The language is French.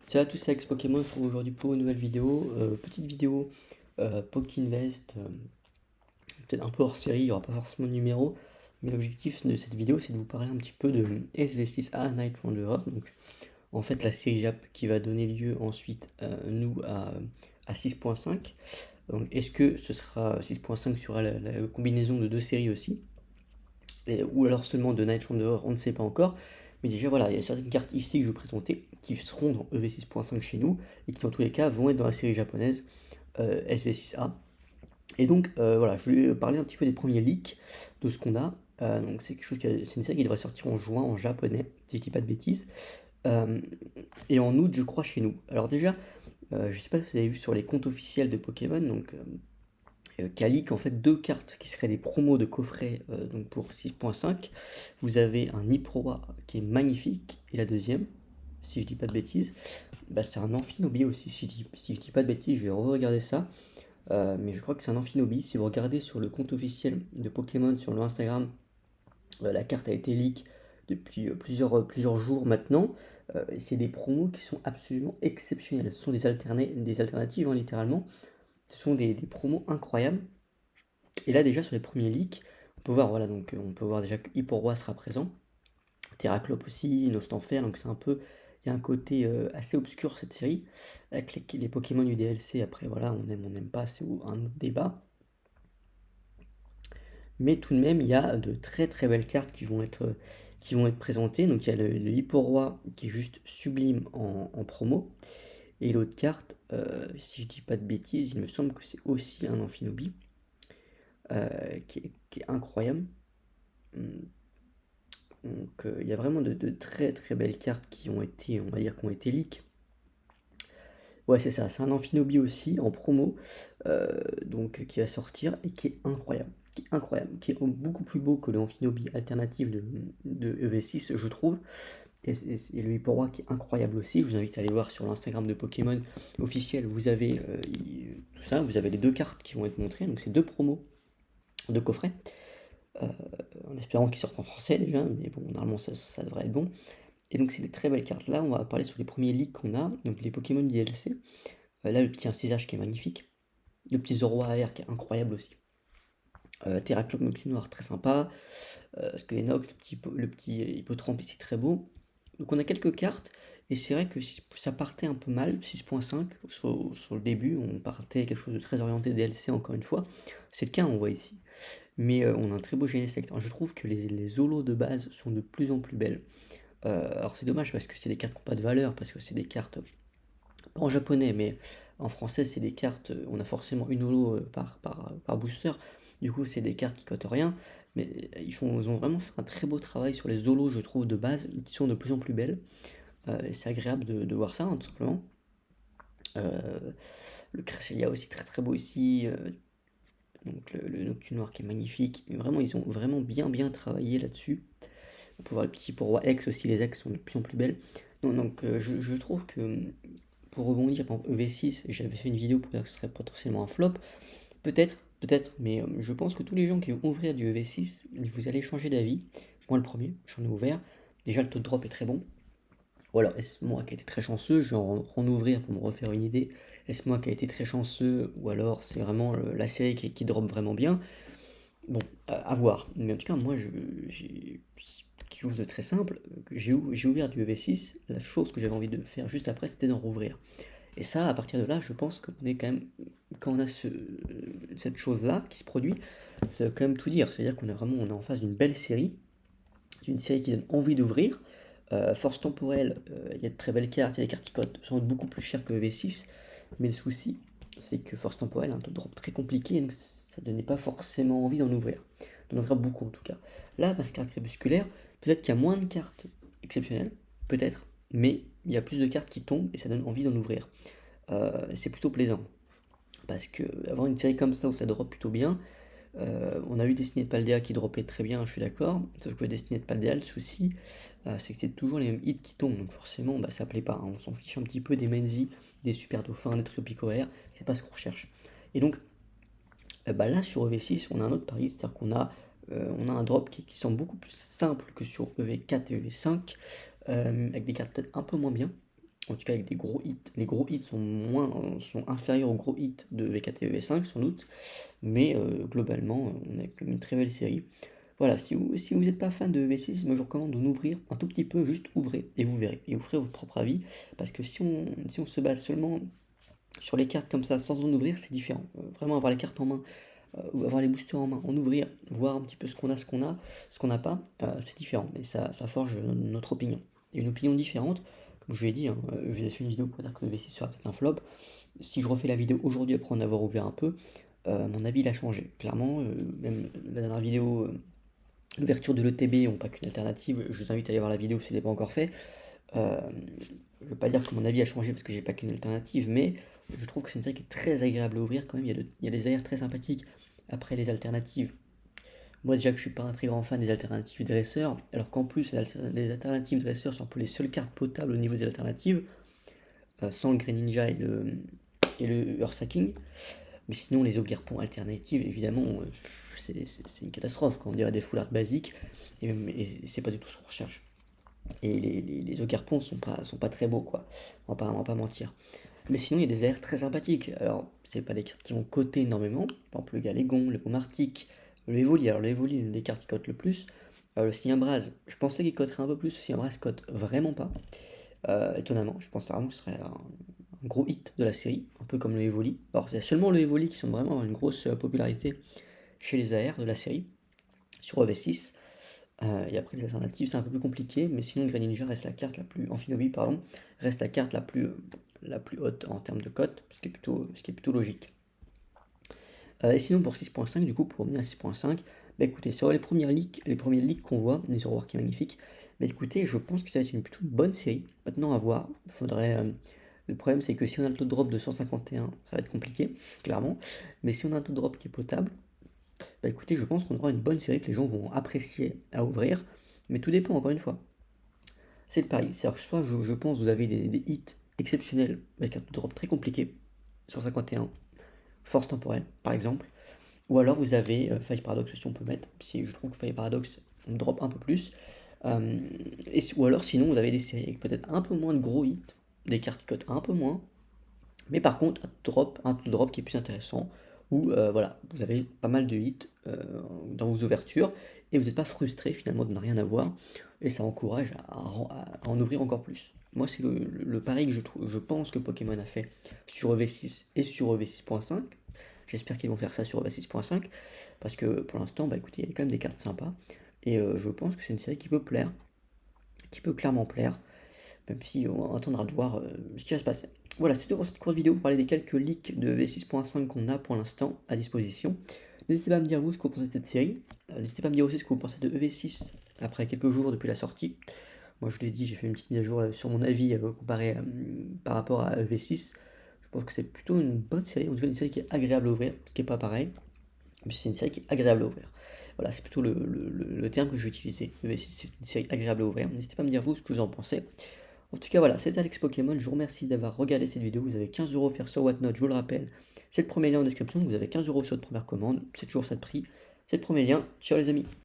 Salut à tous, c'est Alex Pokémon. On se retrouve aujourd'hui pour une nouvelle vidéo. Petite vidéo Pokinvest, peut-être un peu hors série, il n'y aura pas forcément de numéro. Mais l'objectif de cette vidéo, c'est de vous parler un petit peu de SV6A Night Wanderer. Donc, en fait, la série Jap qui va donner lieu ensuite, à 6.5. Donc, est-ce que ce sera 6.5 sera la combinaison de deux séries aussi? Ou alors seulement de Night Wanderer, on ne sait pas encore. Mais déjà, voilà, il y a certaines cartes ici que je vais vous présenter qui seront dans EV6.5 chez nous et qui, dans tous les cas, vont être dans la série japonaise SV6A. Et donc, voilà, je voulais parler un petit peu des premiers leaks de ce qu'on a. Donc, c'est quelque chose c'est une série qui devrait sortir en juin en japonais, si je dis pas de bêtises. Euh, et en août, je crois, chez nous. Alors, déjà, je sais pas si vous avez vu sur les comptes officiels de Pokémon, donc qui a leak en fait deux cartes qui seraient des promos de coffret donc pour 6.5. Vous avez un Iproa qui est magnifique, et la deuxième, si je dis pas de bêtises, bah, c'est un Amphinobi aussi. Si je dis pas de bêtises, je vais regarder ça. Mais je crois que c'est un Amphinobi. Si vous regardez sur le compte officiel de Pokémon sur le Instagram, la carte a été leak depuis plusieurs jours maintenant. Et c'est des promos qui sont absolument exceptionnels. Ce sont des alternatives, hein, littéralement. Ce sont des promos incroyables. Et là, déjà, sur les premiers leaks, on peut voir, voilà, donc on peut voir déjà que Hyporoi sera présent, Terraclope aussi, Nostanfer, donc c'est un peu, il y a un côté assez obscur cette série, avec les Pokémon du DLC, après, voilà, on n'aime pas, c'est un autre débat. Mais tout de même, il y a de très très belles cartes qui vont être présentées. Donc il y a le Hyporoi qui est juste sublime en promo. Et l'autre carte, si je dis pas de bêtises, il me semble que c'est aussi un Amphinobi, qui est incroyable. Hum, Donc il y a vraiment de très très belles cartes qui ont été, on va dire, qui ont été leak. Ouais, c'est ça, c'est un Amphinobi aussi en promo, donc qui va sortir et qui est incroyable. Qui est incroyable, qui est beaucoup plus beau que le Amphinobi alternatif de EV6, je trouve. Et le Hyporoi qui est incroyable aussi. Je vous invite à aller voir sur l'Instagram de Pokémon officiel. Vous avez tout ça, vous avez les deux cartes qui vont être montrées. Donc c'est deux promos de coffret. euh, en espérant qu'ils sortent en français déjà, mais bon, normalement ça devrait être bon. Et donc c'est des très belles cartes là, on va parler sur les premiers leaks qu'on a, donc les Pokémon DLC. Là le petit Incisage qui est magnifique, le petit Zoroark AR qui est incroyable aussi. Terraclope Moxie Noir très sympa, Skelenox, le petit Hippotrampe ici très beau. Donc on a quelques cartes, et c'est vrai que ça partait un peu mal, 6.5, sur le début, on partait quelque chose de très orienté DLC encore une fois, c'est le cas on voit ici. Mais on a un très beau Genesect. Alors, je trouve que les holos de base sont de plus en plus belles. Alors c'est dommage parce que c'est des cartes qui n'ont pas de valeur, parce que c'est des cartes, pas en japonais, mais en français c'est des cartes, on a forcément une holo par booster, du coup c'est des cartes qui cotent rien, mais ils ont vraiment fait un très beau travail sur les holos, je trouve, de base, qui sont de plus en plus belles, et c'est agréable de voir ça, hein, tout simplement. Euh, le Cresselia aussi très très beau ici, donc le Noctu Noir qui est magnifique, mais vraiment ils ont vraiment bien travaillé là-dessus. On peut voir le petit pour roi X aussi, les X sont de plus en plus belles. Donc, je trouve que pour rebondir, par exemple, EV6, j'avais fait une vidéo pour dire que ce serait potentiellement un flop. Peut-être, mais je pense que tous les gens qui vont ouvrir du EV6, vous allez changer d'avis. Moi, le premier, j'en ai ouvert. Déjà, le taux de drop est très bon. Voilà, est-ce moi qui a été très chanceux, je vais en ouvrir pour me refaire une idée. Est-ce moi qui a été très chanceux, ou alors c'est vraiment la série qui drop vraiment bien? Bon, à voir. Mais en tout cas, moi, j'ai quelque chose de très simple. J'ai ouvert du EV6. La chose que j'avais envie de faire juste après, c'était d'en rouvrir. Et ça, à partir de là, je pense qu'on est quand même, quand on a cette chose-là qui se produit, ça veut quand même tout dire. C'est-à-dire on est en face d'une belle série, d'une série qui donne envie d'ouvrir. Force temporelle, il y a de très belles cartes, il y a des cartes qui coûtent sans doute beaucoup plus cher que EV6, mais le souci, c'est que Force temporelle a un taux de drop très compliqué, donc ça donnait pas forcément envie d'en ouvrir beaucoup en tout cas. Là, Mascarade crépusculaire, peut-être qu'il y a moins de cartes exceptionnelles, peut-être, mais il y a plus de cartes qui tombent et ça donne envie d'en ouvrir. C'est plutôt plaisant, parce que avoir une série comme ça où ça drop plutôt bien, on a eu Destiné de Paldea qui dropait très bien, je suis d'accord. Sauf que Destiné de Paldea, le souci, c'est que c'est toujours les mêmes hits qui tombent. Donc forcément, bah, ça plaît pas, hein. On s'en fiche un petit peu des Menzi, des Super Dauphins, des Tropicoair. C'est pas ce qu'on recherche. Et donc, bah, là, sur EV6, on a un autre pari. C'est-à-dire on a un drop qui semble beaucoup plus simple que sur EV4 et EV5. Avec des cartes peut-être un peu moins bien. en tout cas avec des gros hits. Les gros hits sont inférieurs aux gros hits de VKT EV5 sans doute, mais globalement, on a quand même une très belle série. Voilà, si vous êtes pas fan de EV6, moi je vous recommande d'en ouvrir un tout petit peu, juste ouvrez, et vous verrez, et vous ferez votre propre avis, parce que si on se base seulement sur les cartes comme ça, sans en ouvrir, c'est différent. Vraiment avoir les cartes en main, ou avoir les boosters en main, en ouvrir, voir un petit peu ce qu'on n'a pas, c'est différent. Et ça forge notre opinion. Et une opinion différente, comme je vous l'ai dit, hein, je vous ai fait une vidéo pour dire que le V6 sera peut-être un flop. Si je refais la vidéo aujourd'hui après en avoir ouvert un peu, mon avis il a changé. Clairement, même la dernière vidéo, l'ouverture de l'ETB, on pas qu'une alternative, je vous invite à aller voir la vidéo si ce n'est pas encore fait. Euh, je ne veux pas dire que mon avis a changé parce que j'ai pas qu'une alternative, mais je trouve que c'est une série qui est très agréable à ouvrir quand même. Il y a des AR très sympathiques. Après les alternatives, moi déjà que je suis pas un très grand fan des alternatives dresseurs, alors qu'en plus les alternatives dresseurs sont un peu les seules cartes potables au niveau des alternatives, sans le Greninja et le Earthsacking. Mais sinon les Ogerpon alternatives, évidemment, c'est une catastrophe quand on dirait des full art basiques, et c'est pas du tout ce qu'on recherche. Et les Ogerpon sont pas très beaux, quoi. On va pas mentir. Mais sinon, il y a des airs très sympathiques. Alors, c'est pas des cartes qui vont coter énormément. Par exemple, le Galégon, le Pomartic, le Evoli. Alors, le Evoli est une des cartes qui cote le plus. Le Signabraz, je pensais qu'il coterait un peu plus. Le Signabraz cote vraiment pas. Étonnamment, je pense vraiment que ce serait un gros hit de la série, un peu comme le Evoli. Alors, c'est seulement le Evoli qui semble vraiment avoir une grosse popularité chez les AR de la série, sur EV6. Et après, les alternatives, c'est un peu plus compliqué, mais sinon, Greninja reste la carte la plus. Amphinobi, pardon, reste la carte la plus haute en termes de cote, ce qui est plutôt logique. Et sinon, pour 6.5, du coup, pour revenir à 6.5, bah écoutez, sur les premiers leaks qu'on voit, les Zoroark qui est magnifique, bah écoutez, je pense que ça va être une plutôt bonne série. Maintenant, à voir, le problème, c'est que si on a le taux de drop de 151, ça va être compliqué, clairement. Mais si on a un taux de drop qui est potable, bah écoutez, je pense qu'on aura une bonne série que les gens vont apprécier à ouvrir, mais tout dépend encore une fois. C'est le pari. C'est-à-dire que soit je pense que vous avez des hits exceptionnels avec un taux de drop très compliqué, sur 51, force temporelle par exemple, ou alors vous avez Fire Paradox aussi on peut mettre, si je trouve que Fire Paradox on drop un peu plus, euh, ou alors sinon vous avez des séries avec peut-être un peu moins de gros hits, des cartes qui cotent un peu moins, mais par contre, un drop qui est plus intéressant, où voilà, vous avez pas mal de hits dans vos ouvertures, et vous n'êtes pas frustré finalement de ne rien avoir, et ça encourage à en ouvrir encore plus. Moi, c'est le pari que je pense que Pokémon a fait sur EV6 et sur EV6.5. J'espère qu'ils vont faire ça sur EV6.5, parce que pour l'instant, bah écoutez, il y a quand même des cartes sympas, et je pense que c'est une série qui peut plaire, qui peut clairement plaire, même si on attendra de voir ce qui va se passer. Voilà, c'est tout pour cette courte vidéo pour parler des quelques leaks de V6.5 qu'on a pour l'instant à disposition. N'hésitez pas à me dire vous ce que vous pensez de cette série. N'hésitez pas à me dire aussi ce que vous pensez de EV6 après quelques jours depuis la sortie. Moi je l'ai dit, j'ai fait une petite mise à jour sur mon avis comparé par rapport à EV6. Je pense que c'est plutôt une bonne série, en tout cas une série qui est agréable à ouvrir, ce qui n'est pas pareil. Mais c'est une série qui est agréable à ouvrir. Voilà, c'est plutôt le terme que je vais utiliser. EV6, c'est une série agréable à ouvrir. N'hésitez pas à me dire vous ce que vous en pensez. En tout cas, voilà, c'était Alex Pokémon. Je vous remercie d'avoir regardé cette vidéo. Vous avez 15 € offerts sur Whatnot, je vous le rappelle. C'est le premier lien en description. Vous avez 15 € sur votre première commande. C'est toujours ça de prix. C'est le premier lien. Ciao les amis.